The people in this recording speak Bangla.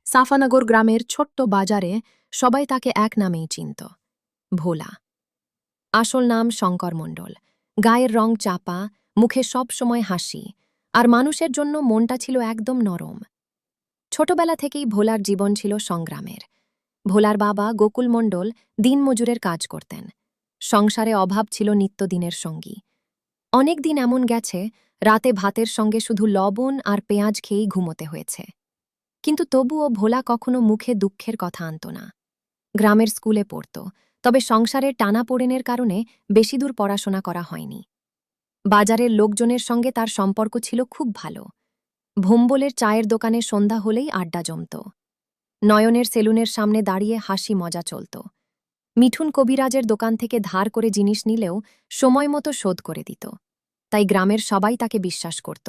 সাফানগর গ্রামের ছোট্ট বাজারে সবাই তাকে এক নামেই চিনত, ভোলা। আসল নাম শঙ্কর মণ্ডল। গায়ের রং চাপা, মুখে সব সময় হাসি, আর মানুষের জন্য মনটা ছিল একদম নরম। ছোটবেলা থেকেই ভোলার জীবন ছিল সংগ্রামের। ভোলার বাবা গোকুল মণ্ডল দিনমজুরের কাজ করতেন। সংসারে অভাব ছিল নিত্যদিনের সঙ্গী। অনেক দিন এমন গেছে, রাতে ভাতের সঙ্গে শুধু লবণ আর পেঁয়াজ খেয়েই ঘুমোতে হয়েছে। কিন্তু তবুও ভোলা কখনো মুখে দুঃখের কথা আনত না। গ্রামের স্কুলে পড়ত, তবে সংসারের টানাপোড়েনের কারণে বেশি দূর পড়াশোনা করা হয়নি। বাজারের লোকজনের সঙ্গে তার সম্পর্ক ছিল খুব ভালো। ভোম্বলের চায়ের দোকানে সন্ধ্যা হলেই আড্ডা জমত। নয়নের সেলুনের সামনে দাঁড়িয়ে হাসি মজা চলত। মিঠুন কবিরাজের দোকান থেকে ধার করে জিনিস নিলেও সময়মতো শোধ করে দিত। তাই গ্রামের সবাই তাকে বিশ্বাস করত।